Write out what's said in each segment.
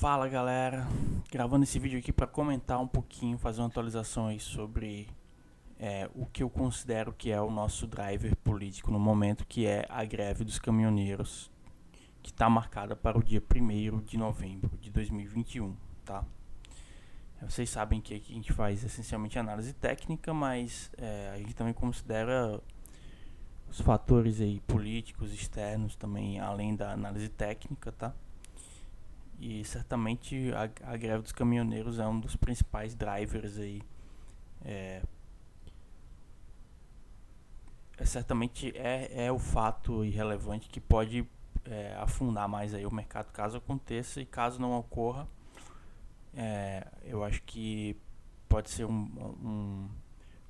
Fala galera, gravando esse vídeo aqui para comentar um pouquinho, fazer uma atualização aí sobre o que eu considero que é o nosso driver político no momento, que é a greve dos caminhoneiros, que está marcada para o dia 1º de novembro de 2021, tá? Vocês sabem que aqui a gente faz essencialmente análise técnica, mas a gente também considera os fatores aí políticos externos também, além da análise técnica, tá? E certamente a greve dos caminhoneiros é um dos principais drivers aí. Certamente é o fato irrelevante que pode afundar mais aí o mercado caso aconteça, e caso não ocorra, eu acho que pode ser um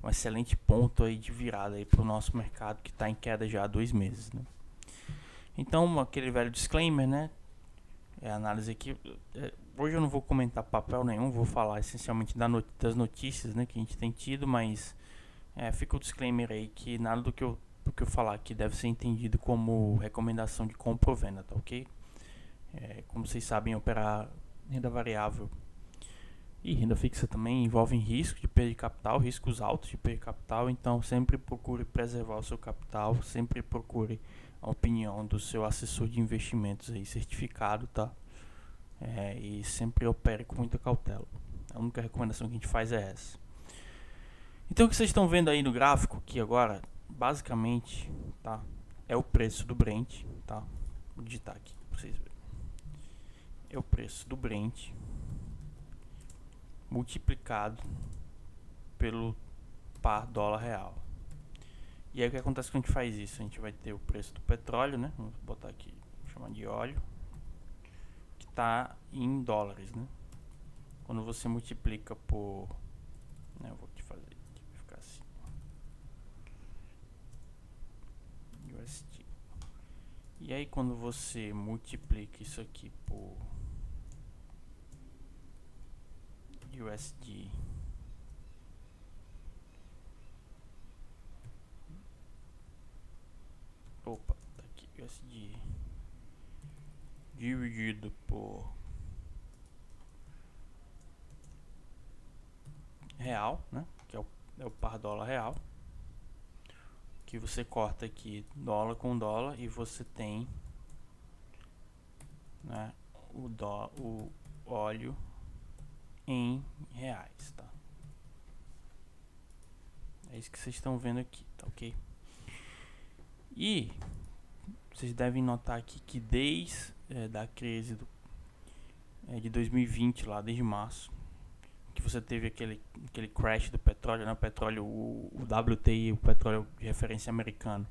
excelente ponto aí de virada para o nosso mercado, que está em queda já há 2 meses, né? Então, aquele velho disclaimer, né? Análise aqui. Hoje eu não vou comentar papel nenhum, vou falar essencialmente das notícias, né, que a gente tem tido, mas fica o disclaimer aí que nada do que eu falar aqui deve ser entendido como recomendação de compra ou venda, tá ok? Como vocês sabem, operar renda variável e renda fixa também envolvem risco de perda de capital, riscos altos de perda de capital, então sempre procure preservar o seu capital, sempre procure a opinião do seu assessor de investimentos aí certificado, tá? E sempre opere com muita cautela. A única recomendação que a gente faz é essa. Então o que vocês estão vendo aí no gráfico aqui agora, basicamente, tá? É o preço do Brent, tá? Vou digitar aqui para vocês verem. É o preço do Brent multiplicado pelo par dólar real. E aí o que acontece quando a gente faz isso? A gente vai ter o preço do petróleo, né? Vamos botar aqui, chamar de óleo, que está em dólares, né? Quando você multiplica por, né, eu vou te fazer aqui, vai ficar assim, USD. E aí quando você multiplica isso aqui por USD, opa, tá aqui, USD dividido por real, né, que é o par dólar real, que você corta aqui dólar com dólar e você tem, né, o óleo em reais, tá? É isso que vocês estão vendo aqui, tá ok? E vocês devem notar aqui que desde da crise de 2020, lá desde março, que você teve aquele crash do petróleo, né? O petróleo, o WTI, o petróleo de referência americano,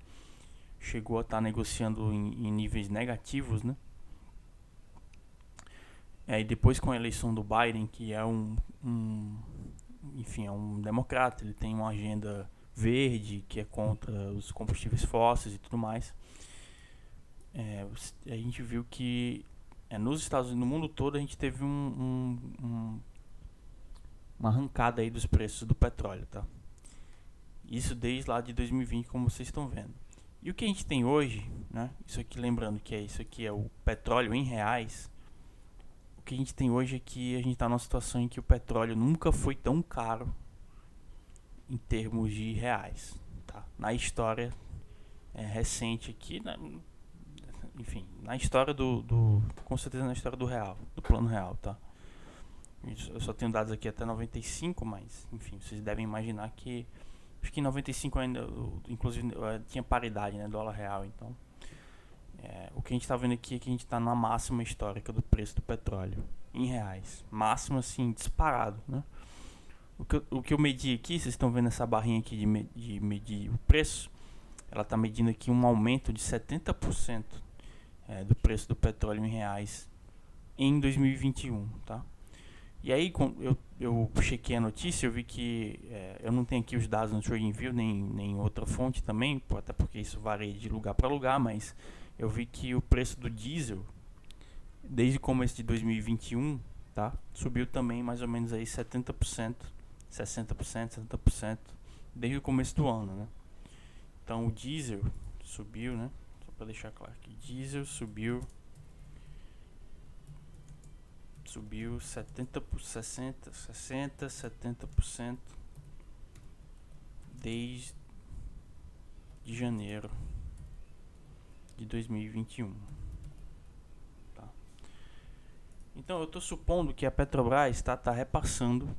chegou a estar negociando em níveis negativos, né? E depois, com a eleição do Biden, que é enfim, é um democrata, ele tem uma agenda verde, que é contra os combustíveis fósseis e tudo mais. A gente viu que nos Estados Unidos, no mundo todo, a gente teve uma arrancada aí dos preços do petróleo, tá? Isso desde lá de 2020, como vocês estão vendo. E o que a gente tem hoje, né? Isso aqui, lembrando que isso aqui é o petróleo em reais. O que a gente tem hoje é que a gente está numa situação em que o petróleo nunca foi tão caro em termos de reais, tá? Na história recente aqui, enfim, na história com certeza na história do real, do plano real, tá? Eu só tenho dados aqui até 95, mas enfim, vocês devem imaginar que acho que em 95 ainda, inclusive, tinha paridade, né, dólar real. Então o que a gente está vendo aqui é que a gente está na máxima histórica do preço do petróleo em reais, máximo assim, disparado, né? O que eu medi aqui, vocês estão vendo essa barrinha aqui de medir o preço, ela está medindo aqui um aumento de 70% do preço do petróleo em reais em 2021, tá? E aí eu chequei a notícia, eu vi que eu não tenho aqui os dados no TradingView, nem outra fonte também, até porque isso varia de lugar para lugar, mas eu vi que o preço do diesel, desde o começo de 2021, tá, subiu também mais ou menos aí 70%, 60%, 70%, desde o começo do ano, né? Então o diesel subiu, né? Só para deixar claro que diesel subiu subiu 70% desde janeiro de 2021. Tá? Então eu estou supondo que a Petrobras tá repassando,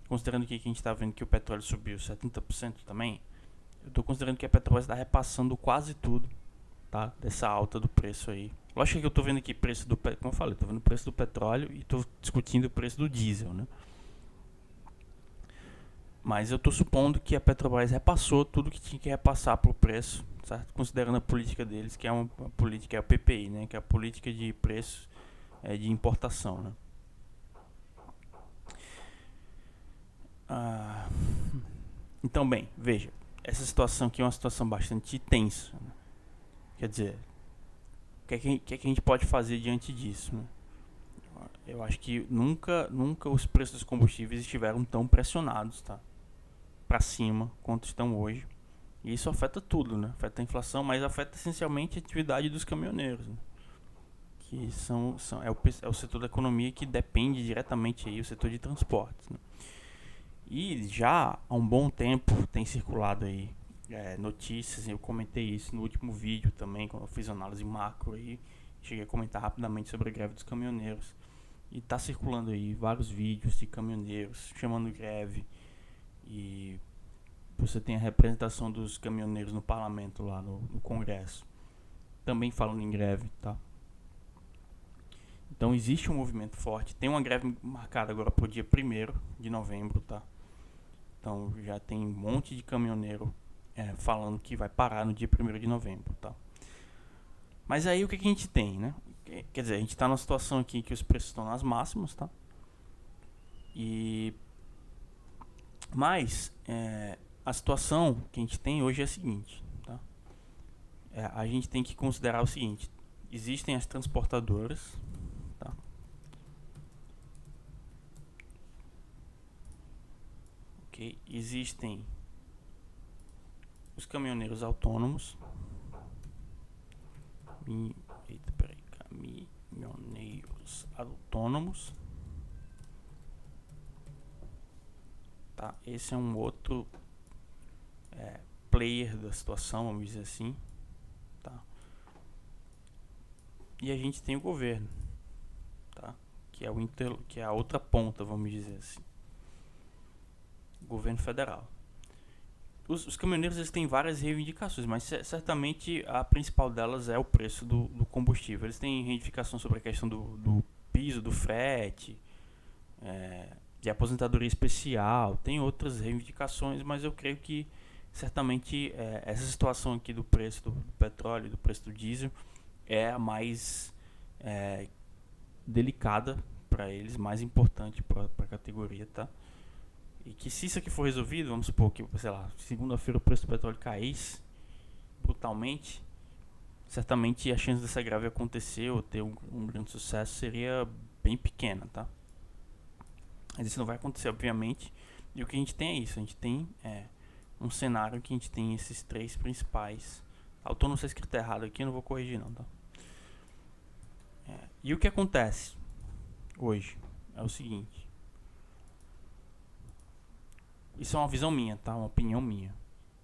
considerando que aqui a gente está vendo que o petróleo subiu 70% também, eu estou considerando que a Petrobras está repassando quase tudo, tá? Dessa alta do preço aí. Lógico que eu estou vendo aqui preço do, como eu falei, estou vendo o preço do petróleo e estou discutindo o preço do diesel, né? Mas eu estou supondo que a Petrobras repassou tudo que tinha que repassar para o preço, certo? Considerando a política deles, que é uma política, é a PPI, né? Que é a política de preços de importação, né? Então, bem, veja, essa situação aqui é uma situação bastante tensa, né? Quer dizer, o que é que a gente pode fazer diante disso, né? Eu acho que nunca os preços dos combustíveis estiveram tão pressionados, tá? Para cima quanto estão hoje. E isso afeta tudo, né? Afeta a inflação, mas afeta essencialmente a atividade dos caminhoneiros, né? Que é o setor da economia que depende diretamente aí, o setor de transportes, né? E já há um bom tempo tem circulado aí notícias, eu comentei isso no último vídeo também, quando eu fiz análise macro aí, cheguei a comentar rapidamente sobre a greve dos caminhoneiros. E tá circulando aí vários vídeos de caminhoneiros chamando greve. E você tem a representação dos caminhoneiros no parlamento lá no Congresso também falando em greve, tá? Então existe um movimento forte. Tem uma greve marcada agora pro dia 1º de novembro, tá? Então já tem um monte de caminhoneiro falando que vai parar no dia 1º de novembro, tá? Mas aí o que a gente tem, né? Quer dizer, a gente está numa situação aqui que os preços estão nas máximas, tá? Mas a situação que a gente tem hoje é a seguinte, tá? A gente tem que considerar o seguinte: existem as transportadoras, tá? Ok? Existem os caminhoneiros autônomos. Caminhoneiros autônomos. Tá? Esse é um outro player da situação, vamos dizer assim. Tá? E a gente tem o governo, tá? Que é a outra ponta, vamos dizer assim. O governo federal. Os caminhoneiros eles têm várias reivindicações, mas certamente a principal delas é o preço do combustível. Eles têm reivindicação sobre a questão do piso, do frete, de aposentadoria especial, tem outras reivindicações, mas eu creio que certamente essa situação aqui do preço do petróleo e do preço do diesel é a mais delicada para eles, mais importante para a categoria, tá? E que se isso aqui for resolvido, vamos supor que, sei lá, segunda-feira o preço do petróleo caísse brutalmente, certamente a chance dessa greve acontecer ou ter um grande sucesso seria bem pequena, tá? Mas isso não vai acontecer, obviamente. E o que a gente tem é isso, a gente tem um cenário que a gente tem esses três principais. Autônomo, se escrito errado aqui, eu não vou corrigir não, tá? E o que acontece hoje é o seguinte. Isso é uma visão minha, tá? Uma opinião minha.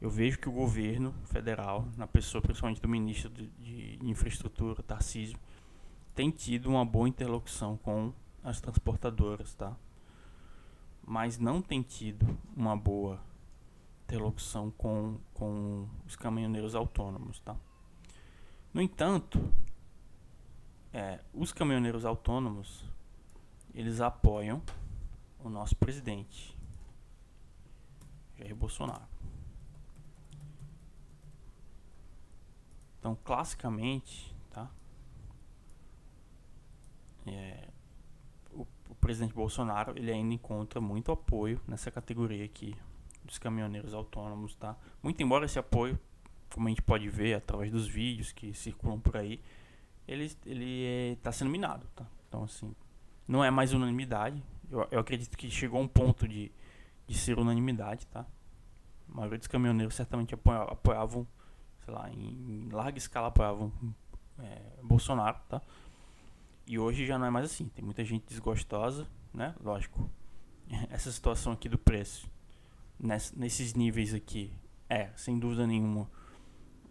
Eu vejo que o governo federal, na pessoa principalmente do ministro de infraestrutura, Tarcísio, tem tido uma boa interlocução com as transportadoras, tá? Mas não tem tido uma boa interlocução com os caminhoneiros autônomos, tá? No entanto, os caminhoneiros autônomos, eles apoiam o nosso presidente, Jair Bolsonaro. Então, classicamente, tá? O presidente Bolsonaro, ele ainda encontra muito apoio nessa categoria aqui dos caminhoneiros autônomos, tá? Muito embora esse apoio, como a gente pode ver através dos vídeos que circulam por aí, ele está sendo minado, tá? Então, assim, não é mais unanimidade. Eu acredito que chegou a um ponto de ser unanimidade, tá? A maioria dos caminhoneiros certamente apoiavam, sei lá, em larga escala apoiavam Bolsonaro, tá? E hoje já não é mais assim. Tem muita gente desgostosa, né? Lógico. Essa situação aqui do preço, nesses níveis aqui, sem dúvida nenhuma,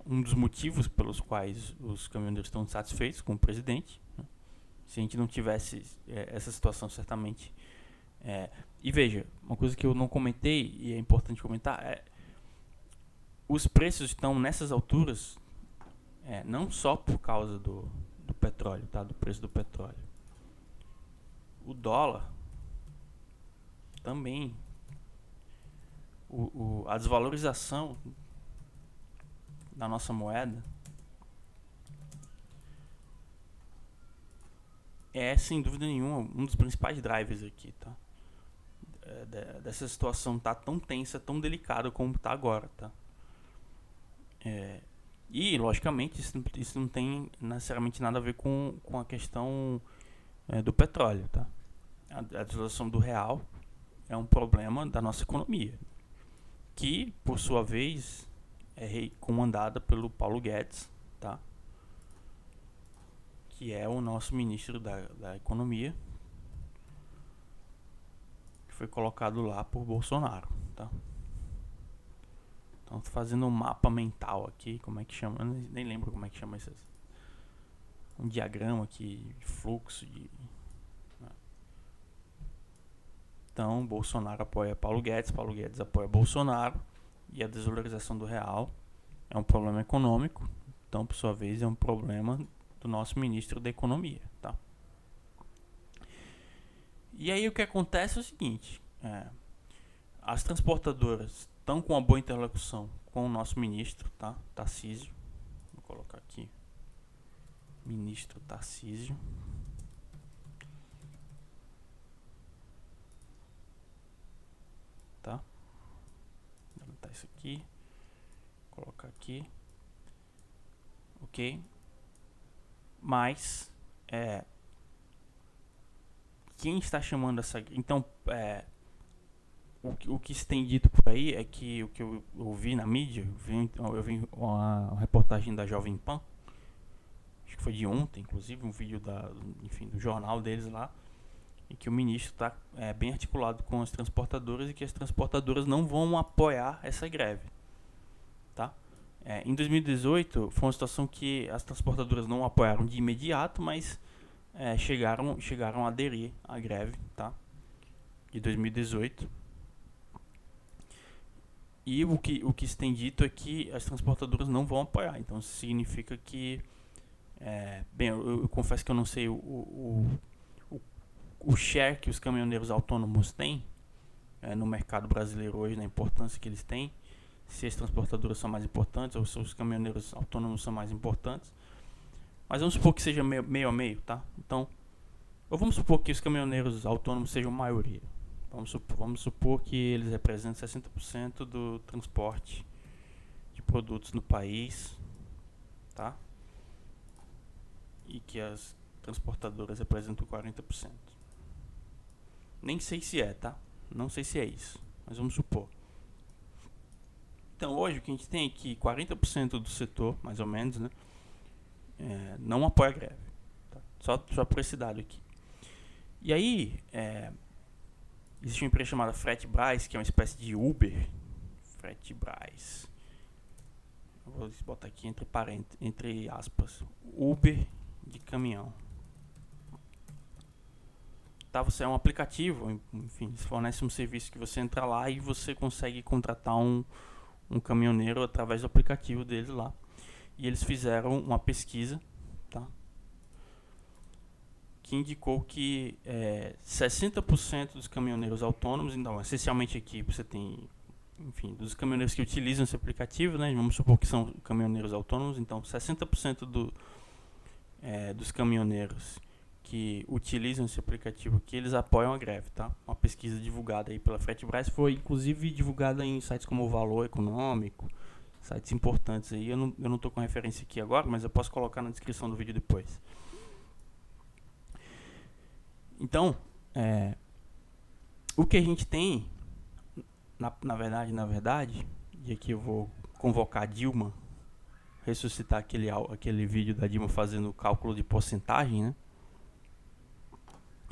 um dos motivos pelos quais os caminhoneiros estão insatisfeitos com o presidente, né? Se a gente não tivesse essa situação, certamente. E veja, uma coisa que eu não comentei e é importante comentar os preços estão nessas alturas não só por causa do petróleo, tá? Do preço do petróleo. O dólar também, a desvalorização da nossa moeda é sem dúvida nenhuma um dos principais drivers aqui, tá? Dessa situação tá tão tensa, tão delicada como tá agora, tá? E logicamente isso não tem necessariamente nada a ver com a questão do petróleo, tá? A desvalorização do real é um problema da nossa economia, que por sua vez é comandada pelo Paulo Guedes, tá? Que é o nosso ministro da economia, que foi colocado lá por Bolsonaro, tá? Então, tô fazendo um mapa mental aqui, como é que chama? Eu nem lembro como é que chama isso. Um diagrama aqui de fluxo né? Então, Bolsonaro apoia Paulo Guedes apoia Bolsonaro, e a desvalorização do real é um problema econômico. Então, por sua vez, é um problema do nosso ministro da Economia, tá? E aí o que acontece é o seguinte: as transportadoras estão com uma boa interlocução com o nosso ministro, tá? Tarcísio. Vou colocar aqui, ministro Tarcísio. Tá? Vou botar isso aqui. Vou colocar aqui. Ok? Mas quem está chamando essa... Então, o que se tem dito por aí é que o que eu ouvi na mídia, eu vi uma reportagem da Jovem Pan, acho que foi de ontem, inclusive, um vídeo do jornal deles lá, e que o ministro está bem articulado com as transportadoras e que as transportadoras não vão apoiar essa greve, tá? Em 2018 foi uma situação que as transportadoras não apoiaram de imediato, mas chegaram a aderir à greve, tá? De 2018. E o que se tem dito é que as transportadoras não vão apoiar. Então isso significa que... bem, eu confesso que eu não sei o share que os caminhoneiros autônomos têm no mercado brasileiro hoje, na importância que eles têm, se as transportadoras são mais importantes ou se os caminhoneiros autônomos são mais importantes. Mas vamos supor que seja meio a meio, tá? Então, ou vamos supor que os caminhoneiros autônomos sejam maioria. Vamos supor que eles representam 60% do transporte de produtos no país, tá? E que as transportadoras representam 40%. Nem sei se tá? Não sei se é isso, mas vamos supor. Então hoje o que a gente tem é que 40% do setor, mais ou menos, né, não apoia a greve, tá? Só por esse dado aqui. E aí, existe uma empresa chamada FretBras, que é uma espécie de Uber. FretBras. Eu vou botar aqui entre aspas, Uber de caminhão. Tá, você é um aplicativo, enfim, eles fornecem um serviço que você entra lá e você consegue contratar um caminhoneiro através do aplicativo deles lá. E eles fizeram uma pesquisa, tá, que indicou que 60% dos caminhoneiros autônomos, então essencialmente aqui você tem, enfim, dos caminhoneiros que utilizam esse aplicativo, né, vamos supor que são caminhoneiros autônomos, então 60% dos caminhoneiros que utilizam esse aplicativo que eles apoiam a greve, tá? Uma pesquisa divulgada aí pela FretBras, foi inclusive divulgada em sites como o Valor Econômico, sites importantes aí. Eu não tô com referência aqui agora, mas eu posso colocar na descrição do vídeo depois. Então, o que a gente tem, na verdade, e aqui eu vou convocar a Dilma, ressuscitar aquele vídeo da Dilma fazendo o cálculo de porcentagem, né?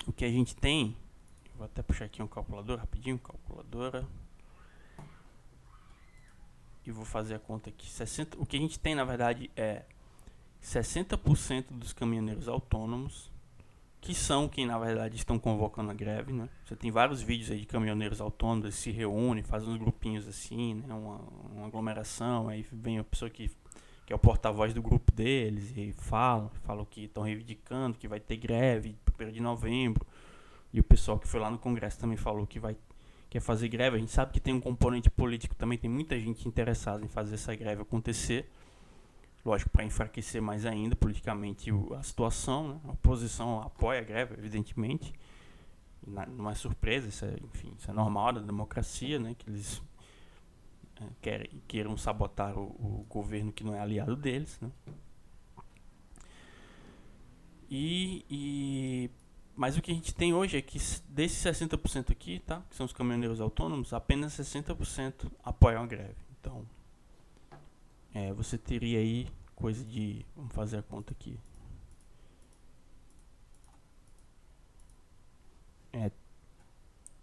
o que a gente tem, vou até puxar aqui um calculador rapidinho, calculadora, e vou fazer a conta aqui. O que a gente tem, na verdade, é 60% dos caminhoneiros autônomos, que são quem, na verdade, estão convocando a greve, né? Você tem vários vídeos aí de caminhoneiros autônomos, eles se reúnem, fazem uns grupinhos assim, né? Uma aglomeração, aí vem a pessoa que é o porta-voz do grupo deles, e falam que estão reivindicando, que vai ter greve 1º de novembro, e o pessoal que foi lá no Congresso também falou que quer fazer greve. A gente sabe que tem um componente político também, tem muita gente interessada em fazer essa greve acontecer, lógico, para enfraquecer mais ainda politicamente a situação, né? A oposição apoia a greve, evidentemente, não é surpresa, isso é normal da democracia, né? Que eles queiram sabotar o governo que não é aliado deles, né? Mas o que a gente tem hoje é que desses 60% aqui, tá? Que são os caminhoneiros autônomos, apenas 60% apoiam a greve. Então, você teria aí coisa de... Vamos fazer a conta aqui.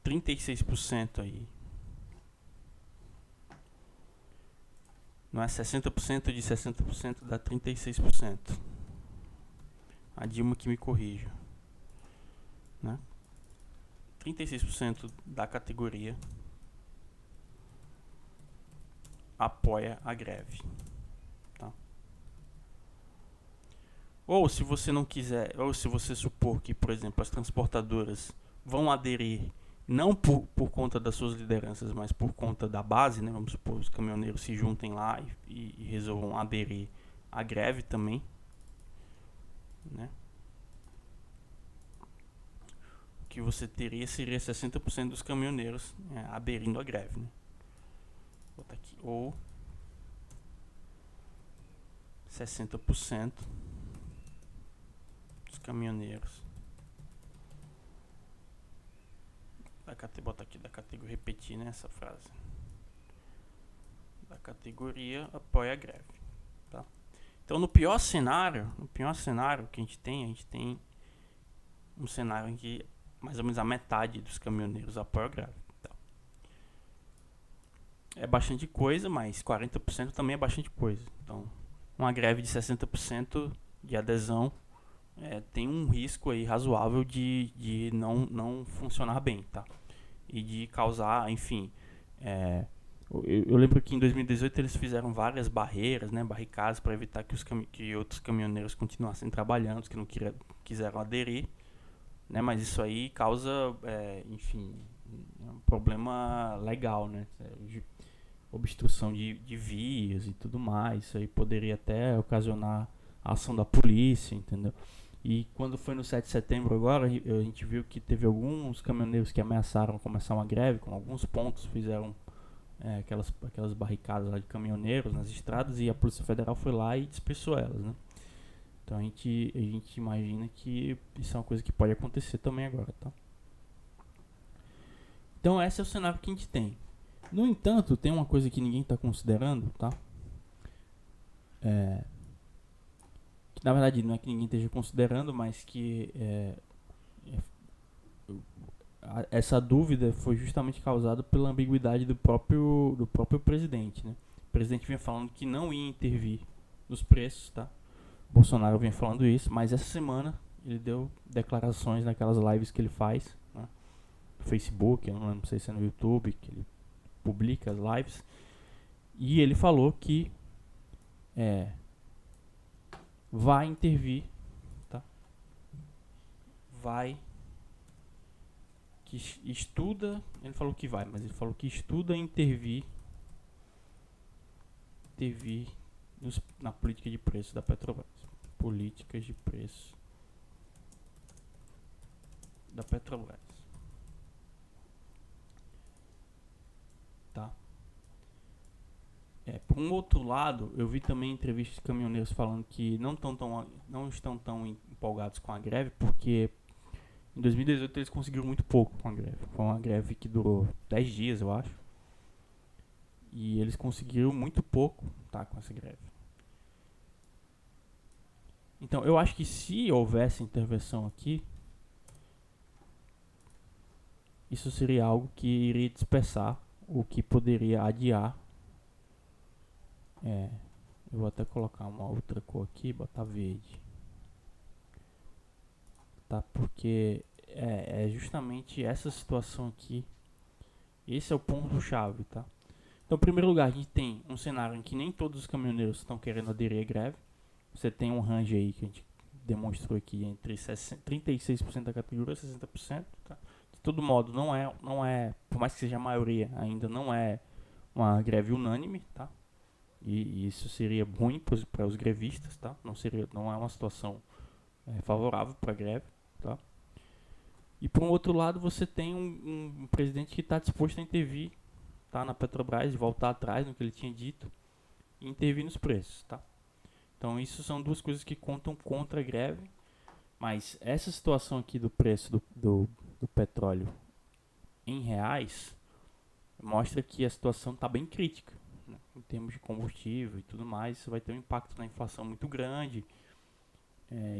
36% aí. Não é 60% de 60% dá 36%. A Dilma que me corrija, né? 36% da categoria apoia a greve, tá? Ou se você não quiser, ou se você supor que, por exemplo, as transportadoras vão aderir não por conta das suas lideranças, mas por conta da base, né? Vamos supor, os caminhoneiros se juntem lá e resolvam aderir à greve também, né? O que você teria seria 60% dos caminhoneiros aderindo à greve, né? Vou botar aqui, ou 60% dos caminhoneiros bota aqui da categoria, repetir, né, essa frase, da categoria apoia a greve, tá? Então, no pior cenário que a gente tem um cenário em que mais ou menos a metade dos caminhoneiros apoia a greve, tá? É bastante coisa, mas 40% também é bastante coisa. Então, uma greve de 60% de adesão tem um risco aí razoável de não funcionar bem, tá? E de causar, enfim, eu lembro que em 2018 eles fizeram várias barreiras, né, barricadas, para evitar que outros caminhoneiros continuassem trabalhando, os que não quiseram aderir, né? Mas isso aí causa, enfim, um problema legal, né? De obstrução de vias e tudo mais. Isso aí poderia até ocasionar a ação da polícia, entendeu? E quando foi no 7 de setembro agora, a gente viu que teve alguns caminhoneiros que ameaçaram começar uma greve, com alguns pontos fizeram aquelas barricadas lá de caminhoneiros nas estradas, e a Polícia Federal foi lá e dispersou elas, né? Então a gente imagina que isso é uma coisa que pode acontecer também agora, tá? Então esse é o cenário que a gente tem. No entanto, tem uma coisa que ninguém está considerando, tá? Que na verdade não é que ninguém esteja considerando, mas que essa dúvida foi justamente causada pela ambiguidade do próprio presidente, né? O presidente vinha falando que não ia intervir nos preços, tá? Bolsonaro vinha falando isso, mas essa semana ele deu declarações naquelas lives que ele faz, né? No Facebook, eu não sei se é no YouTube, que ele publica as lives, e ele falou que vai intervir, tá? Ele falou que vai, mas ele falou que estuda intervir na política de preço da Petrobras. Políticas de preço da Petrobras, tá? Por um outro lado, eu vi também entrevistas de caminhoneiros falando que não estão tão empolgados com a greve, porque em 2018 eles conseguiram muito pouco com a greve. Foi uma greve que durou 10 dias, eu acho. E eles conseguiram muito pouco, tá, com essa greve. Então, eu acho que se houvesse intervenção aqui, isso seria algo que iria dispersar, o que poderia adiar. Eu vou até colocar uma outra cor aqui, botar verde, tá? Porque é justamente essa situação aqui. Esse é o ponto chave, tá? Então, em primeiro lugar, a gente tem um cenário em que nem todos os caminhoneiros estão querendo aderir à greve. Você tem um range aí que a gente demonstrou aqui entre 36% da categoria e 60%, tá? De todo modo, não é, por mais que seja a maioria, ainda não é uma greve unânime, tá? E isso seria ruim para os grevistas, tá? Não é uma situação favorável para a greve, tá? E por um outro lado, você tem um presidente que está disposto a intervir, tá, na Petrobras, voltar atrás no que ele tinha dito e intervir nos preços, tá? Então isso são duas coisas que contam contra a greve, mas essa situação aqui do preço do petróleo em reais mostra que a situação está bem crítica, né? Em termos de combustível e tudo mais. Isso vai ter um impacto na inflação muito grande,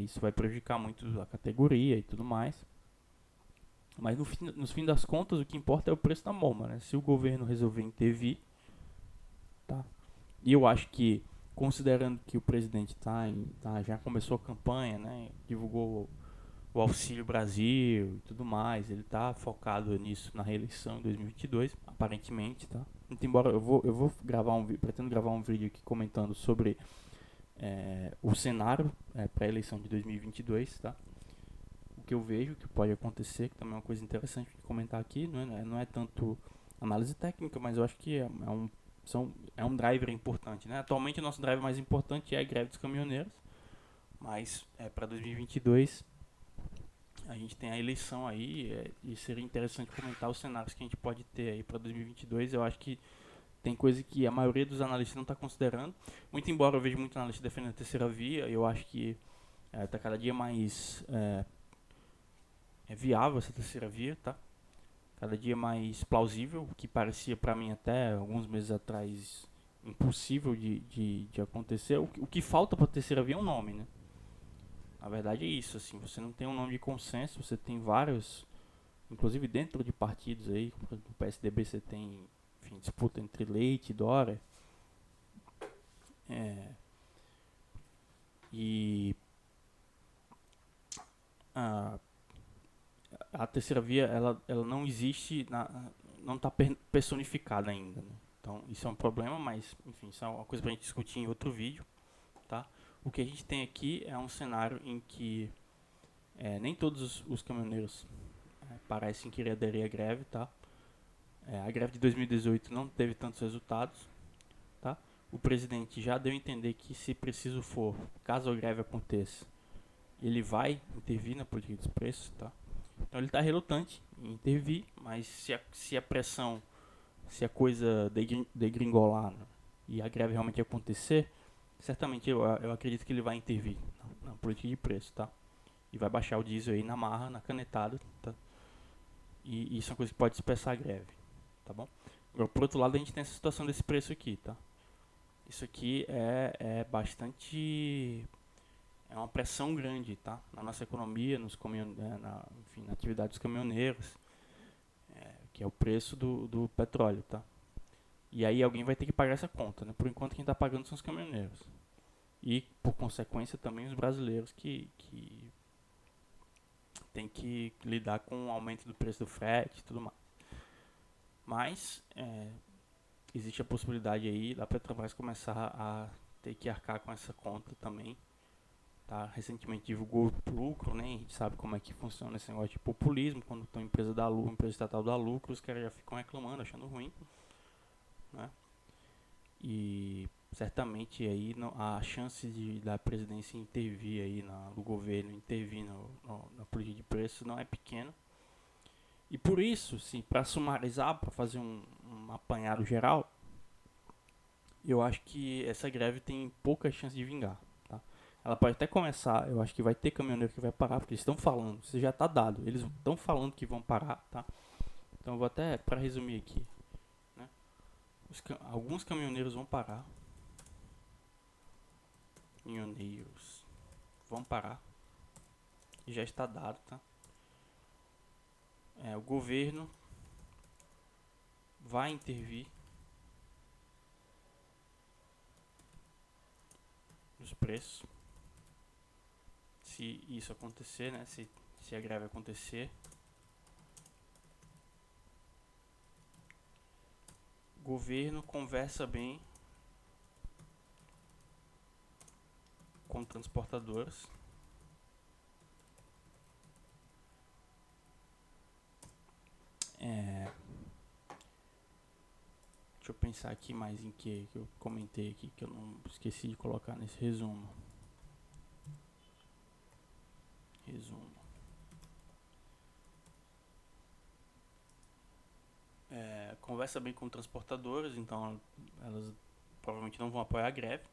isso vai prejudicar muito a categoria e tudo mais. Mas no fim das contas, o que importa é o preço da bomba, né? Se o governo resolver intervir, tá? E eu acho que, considerando que o presidente já começou a campanha, né? Divulgou o Auxílio Brasil e tudo mais, ele está focado nisso na reeleição em 2022, aparentemente, tá? Muito embora eu vou gravar pretendo gravar um vídeo aqui comentando sobre o cenário para a eleição de 2022, tá? O que eu vejo que pode acontecer, que também é uma coisa interessante de comentar aqui, não é tanto análise técnica, mas eu acho que é um driver importante, né? Atualmente o nosso driver mais importante é a greve dos caminhoneiros, mas para 2022 a gente tem a eleição aí, e seria interessante comentar os cenários que a gente pode ter aí para 2022. Eu acho que tem coisa que a maioria dos analistas não está considerando. Muito embora eu veja muito analista defendendo a terceira via, eu acho que está cada dia mais viável essa terceira via, tá? Cada dia mais plausível, o que parecia para mim até alguns meses atrás impossível de acontecer. O que falta para a terceira via é um nome, né? A verdade é isso, assim, você não tem um nome de consenso, você tem vários, inclusive dentro de partidos aí, como no PSDB você tem, enfim, disputa entre Leite e Dória. E a, a terceira via, ela não existe, não está personificada ainda, né? Então isso é um problema, mas enfim, isso é uma coisa para a gente discutir em outro vídeo, tá? O que a gente tem aqui é um cenário em que nem todos os caminhoneiros parecem querer aderir à greve, tá? A greve de 2018 não teve tantos resultados, tá? O presidente já deu a entender que, se preciso for, caso a greve aconteça, ele vai intervir na política dos preços, tá? Então ele está relutante em intervir, mas se a pressão, se a coisa degringolar, né, e a greve realmente acontecer, certamente eu acredito que ele vai intervir na política de preço, tá? E vai baixar o diesel aí na marra, na canetada, tá? E isso é uma coisa que pode dispersar a greve, tá bom? Agora, por outro lado, a gente tem essa situação desse preço aqui, tá? Isso aqui é bastante... É uma pressão grande, tá? Na nossa economia, enfim, na atividade dos caminhoneiros, que é o preço do petróleo, tá? E aí alguém vai ter que pagar essa conta, né? Por enquanto quem está pagando são os caminhoneiros. E, por consequência, também os brasileiros que tem que lidar com o aumento do preço do frete e tudo mais. Mas existe a possibilidade aí da Petrobras começar a ter que arcar com essa conta também, tá? Recentemente divulgou o lucro, né? A gente sabe como é que funciona esse negócio de populismo. Quando uma empresa estatal dá lucro, os caras já ficam reclamando, achando ruim, né? E certamente aí a chance da presidência intervir aí do governo intervir na política de preço não é pequena. E por isso, sim, para sumarizar, para fazer um apanhado geral, eu acho que essa greve tem pouca chance de vingar, tá? Ela pode até começar, eu acho que vai ter caminhoneiro que vai parar, porque eles estão falando, isso já está dado, eles estão falando que vão parar, tá? Então eu vou até, para resumir aqui, né? Alguns caminhoneiros vão parar, caminhoneiros vão parar, já está dado, tá? O governo vai intervir nos preços. Se isso acontecer, né? Se a greve acontecer, o governo conversa bem com transportadoras deixa eu pensar aqui mais em que eu comentei aqui, que eu não esqueci de colocar nesse resumo. Conversa bem com transportadoras, então elas provavelmente não vão apoiar a greve.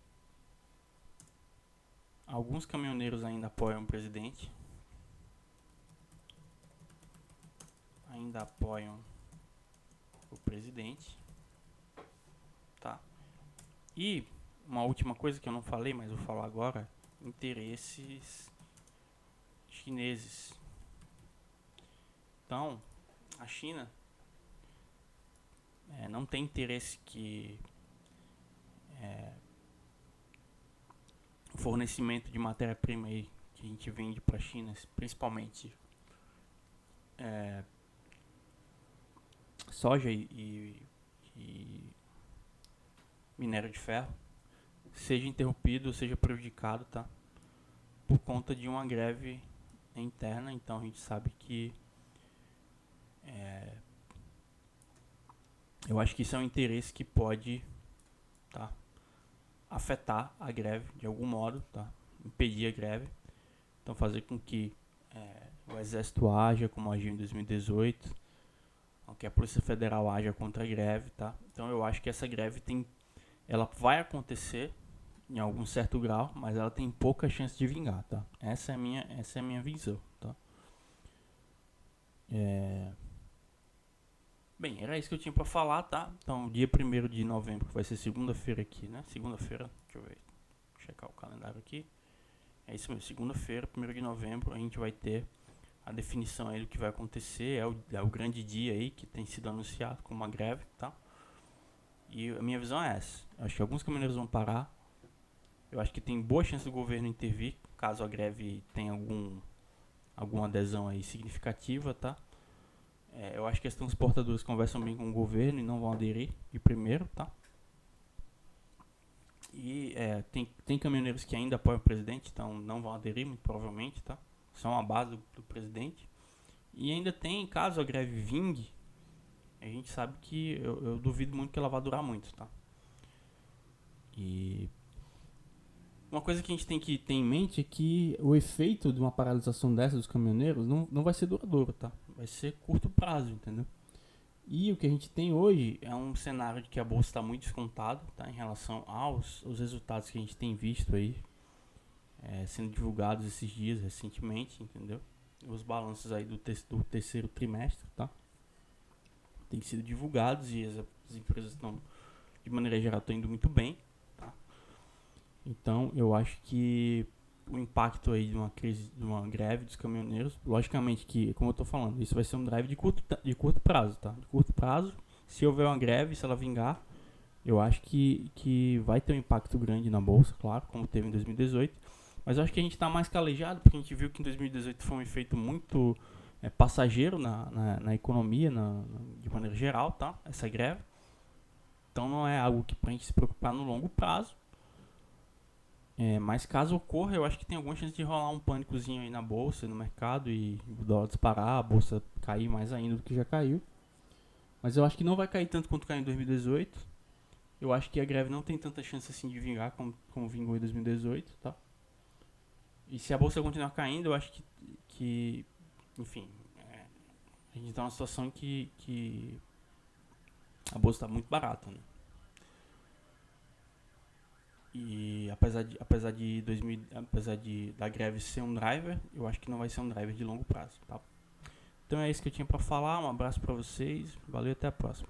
Alguns caminhoneiros ainda apoiam o presidente. Tá? E uma última coisa que eu não falei, mas vou falar agora: interesses chineses. Então, a China não tem interesse que o fornecimento de matéria-prima aí que a gente vende para a China, principalmente soja e minério de ferro, seja interrompido, seja prejudicado, tá? Por conta de uma greve interna. Então a gente sabe que eu acho que isso é um interesse que pode, tá, afetar a greve de algum modo, tá? Impedir a greve. Então fazer com que o exército haja como agiu em 2018, que a Polícia Federal haja contra a greve, tá? Então eu acho que essa greve ela vai acontecer em algum certo grau, mas ela tem pouca chance de vingar, tá? Essa é a minha visão, tá? Bem, era isso que eu tinha pra falar, tá? Então, dia 1º de novembro, que vai ser segunda-feira aqui, né? Segunda-feira, deixa eu ver, checar o calendário aqui. É isso mesmo, segunda-feira, 1º de novembro, a gente vai ter a definição aí do que vai acontecer. É o grande dia aí que tem sido anunciado como uma greve, tá? E a minha visão é essa. Eu acho que alguns caminhoneiros vão parar. Eu acho que tem boa chance do governo intervir, caso a greve tenha alguma adesão aí significativa, tá? Eu acho que as transportadoras conversam bem com o governo e não vão aderir de primeiro, tá? E tem caminhoneiros que ainda apoiam o presidente, então não vão aderir, muito provavelmente, tá? São a base do presidente. E ainda tem, caso a greve vingue, a gente sabe que eu duvido muito que ela vá durar muito, tá? E uma coisa que a gente tem que ter em mente é que o efeito de uma paralisação dessa dos caminhoneiros não vai ser duradouro, tá? Vai ser curto prazo, entendeu? E o que a gente tem hoje é um cenário de que a bolsa está muito descontada, tá? Em relação aos resultados que a gente tem visto aí sendo divulgados esses dias recentemente, entendeu? Os balanços aí do terceiro trimestre, tá? Tem sido divulgados e as empresas estão, de maneira geral, estão indo muito bem, tá? Então eu acho que o impacto aí de uma crise, de uma greve dos caminhoneiros, logicamente que, como eu tô falando, isso vai ser um drive de curto prazo, tá? De curto prazo, se houver uma greve, se ela vingar, eu acho que vai ter um impacto grande na bolsa, claro, como teve em 2018. Mas eu acho que a gente está mais calejado, porque a gente viu que em 2018 foi um efeito muito passageiro na economia, de maneira geral, tá? Essa greve. Então não é algo que pra gente se preocupar no longo prazo. Mas caso ocorra, eu acho que tem alguma chance de rolar um pânicozinho aí na bolsa, no mercado, e o dólar disparar, a bolsa cair mais ainda do que já caiu. Mas eu acho que não vai cair tanto quanto caiu em 2018. Eu acho que a greve não tem tanta chance assim de vingar como vingou em 2018, tá? E se a bolsa continuar caindo, eu acho que enfim, a gente tá numa situação em que a bolsa está muito barata, né? E apesar da greve ser um driver, eu acho que não vai ser um driver de longo prazo, tá? Então é isso que eu tinha para falar. Um abraço para vocês, valeu, até a próxima.